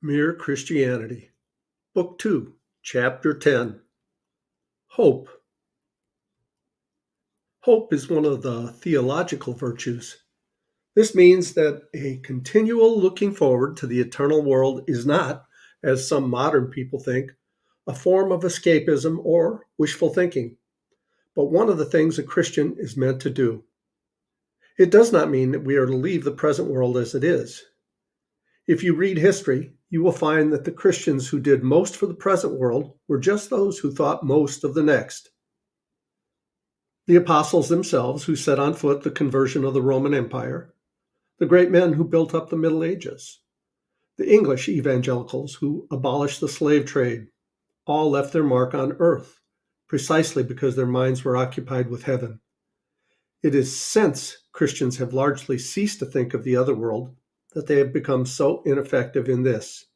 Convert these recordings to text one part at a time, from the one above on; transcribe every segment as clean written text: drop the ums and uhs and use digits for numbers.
Mere Christianity, Book 2, Chapter 10. Hope. Hope is one of the theological virtues. This means that a continual looking forward to the eternal world is not, as some modern people think, a form of escapism or wishful thinking, but one of the things a Christian is meant to do. It does not mean that we are to leave the present world as it is. If you read history, you will find that the Christians who did most for the present world were just those who thought most of the next. The apostles themselves who set on foot the conversion of the Roman Empire, the great men who built up the Middle Ages, the English evangelicals who abolished the slave trade, all left their mark on earth, precisely because their minds were occupied with heaven. It is since Christians have largely ceased to think of the other world that they have become so ineffective in this.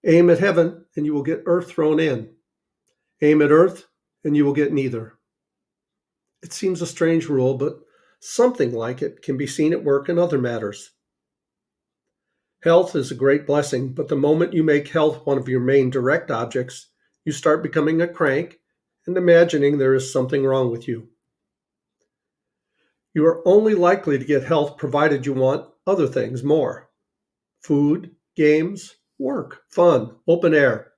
Aim at heaven, and you will get earth thrown in. Aim at earth, and you will get neither. It seems a strange rule, but something like it can be seen at work in other matters. Health is a great blessing, but the moment you make health one of your main direct objects, you start becoming a crank and imagining there is something wrong with you. You are only likely to get health provided you want other things more: food, games, work, fun, open air.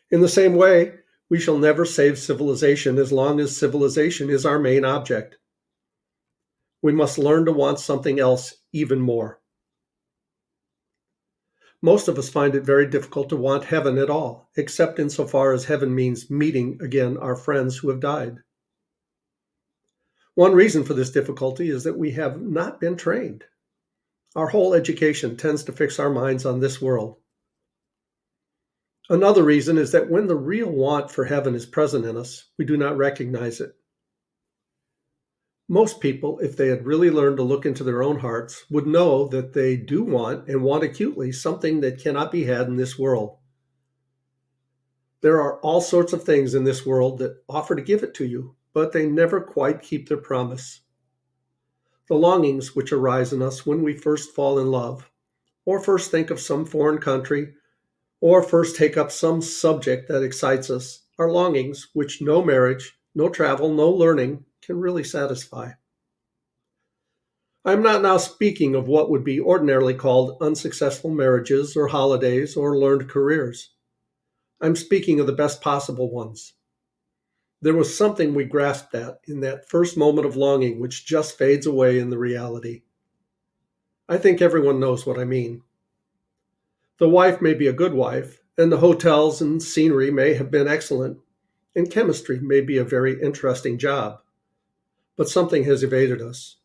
In the same way, we shall never save civilization as long as civilization is our main object. We must learn to want something else even more. Most of us find it very difficult to want heaven at all, except insofar as heaven means meeting again our friends who have died. One reason for this difficulty is that we have not been trained. Our whole education tends to fix our minds on this world. Another reason is that when the real want for heaven is present in us, we do not recognize it. Most people, if they had really learned to look into their own hearts, would know that they do want, and want acutely, something that cannot be had in this world. There are all sorts of things in this world that offer to give it to you, but they never quite keep their promise. The longings which arise in us when we first fall in love, or first think of some foreign country, or first take up some subject that excites us, are longings which no marriage, no travel, no learning can really satisfy. I am not now speaking of what would be ordinarily called unsuccessful marriages or holidays or learned careers. I'm speaking of the best possible ones. There was something we grasped at in that first moment of longing which just fades away in the reality. I think everyone knows what I mean. The wife may be a good wife, and the hotels and scenery may have been excellent, and chemistry may be a very interesting job. But something has evaded us.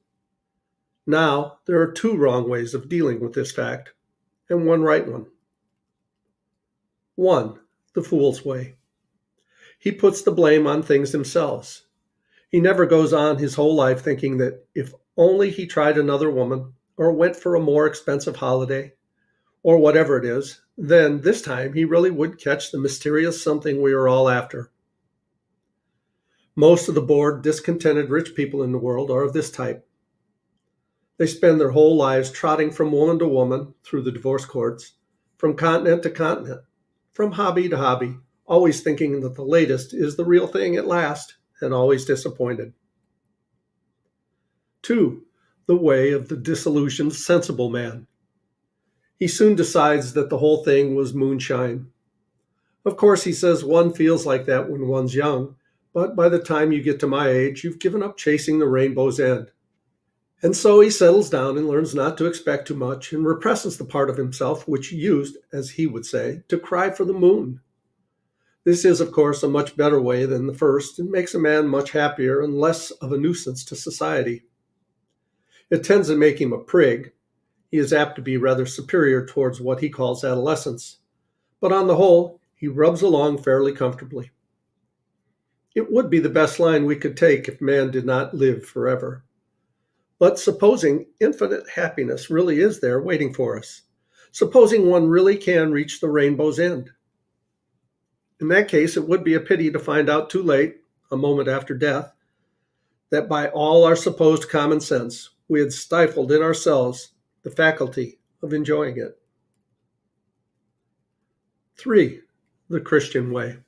Now, there are two wrong ways of dealing with this fact, and one right one. One, the fool's way. He puts the blame on things themselves. He never goes on his whole life thinking that if only he tried another woman, or went for a more expensive holiday, or whatever it is, then this time he really would catch the mysterious something we are all after. Most of the bored, discontented rich people in the world are of this type. They spend their whole lives trotting from woman to woman through the divorce courts, from continent to continent, from hobby to hobby, always thinking that the latest is the real thing at last, and always disappointed. 2. The way of the disillusioned, sensible man. He soon decides that the whole thing was moonshine. Of course, he says one feels like that when one's young, but by the time you get to my age, you've given up chasing the rainbow's end. And so he settles down and learns not to expect too much and represses the part of himself which used, as he would say, to cry for the moon. This is, of course, a much better way than the first and makes a man much happier and less of a nuisance to society. It tends to make him a prig. He is apt to be rather superior towards what he calls adolescence, but on the whole, he rubs along fairly comfortably. It would be the best line we could take if man did not live forever. But supposing infinite happiness really is there waiting for us, supposing one really can reach the rainbow's end. In that case, it would be a pity to find out too late, a moment after death, that by all our supposed common sense, we had stifled in ourselves the faculty of enjoying it. 3. The Christian way.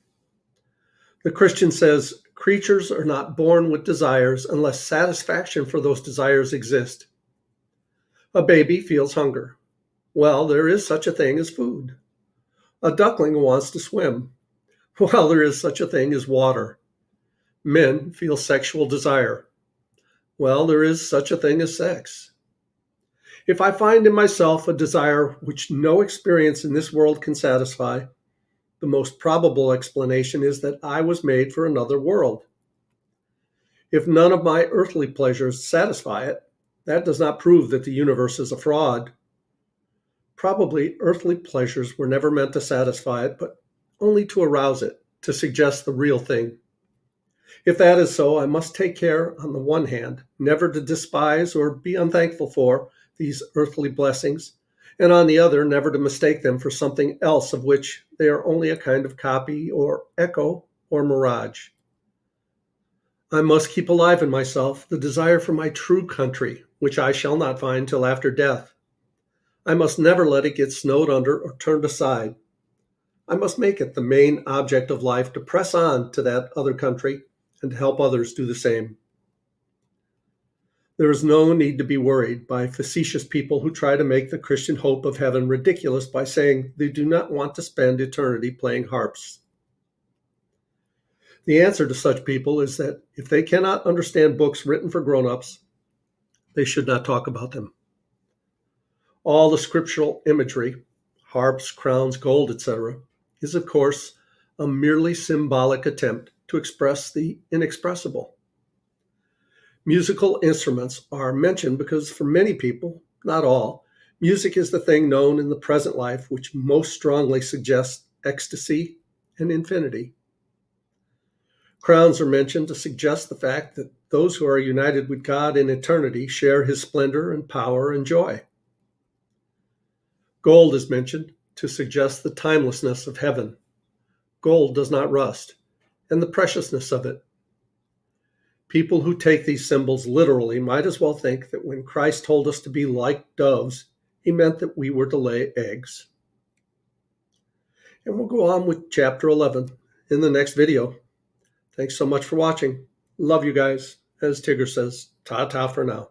The Christian says creatures are not born with desires unless satisfaction for those desires exist. A baby feels hunger. Well, there is such a thing as food. A duckling wants to swim. Well, there is such a thing as water. Men feel sexual desire. Well, there is such a thing as sex. If I find in myself a desire which no experience in this world can satisfy, the most probable explanation is that I was made for another world. If none of my earthly pleasures satisfy it, that does not prove that the universe is a fraud. Probably earthly pleasures were never meant to satisfy it, but only to arouse it, to suggest the real thing. If that is so, I must take care, on the one hand, never to despise or be unthankful for these earthly blessings, and on the other, never to mistake them for something else of which they are only a kind of copy or echo or mirage. I must keep alive in myself the desire for my true country, which I shall not find till after death. I must never let it get snowed under or turned aside. I must make it the main object of life to press on to that other country and to help others do the same. There is no need to be worried by facetious people who try to make the Christian hope of heaven ridiculous by saying they do not want to spend eternity playing harps. The answer to such people is that if they cannot understand books written for grown-ups, they should not talk about them. All the scriptural imagery, harps, crowns, gold, etc., is of course a merely symbolic attempt to express the inexpressible. Musical instruments are mentioned because for many people, not all, music is the thing known in the present life which most strongly suggests ecstasy and infinity. Crowns are mentioned to suggest the fact that those who are united with God in eternity share his splendor and power and joy. Gold is mentioned to suggest the timelessness of heaven. Gold does not rust, and the preciousness of it. People who take these symbols literally might as well think that when Christ told us to be like doves, he meant that we were to lay eggs. And we'll go on with chapter 11 in the next video. Thanks so much for watching. Love you guys. As Tigger says, ta-ta for now.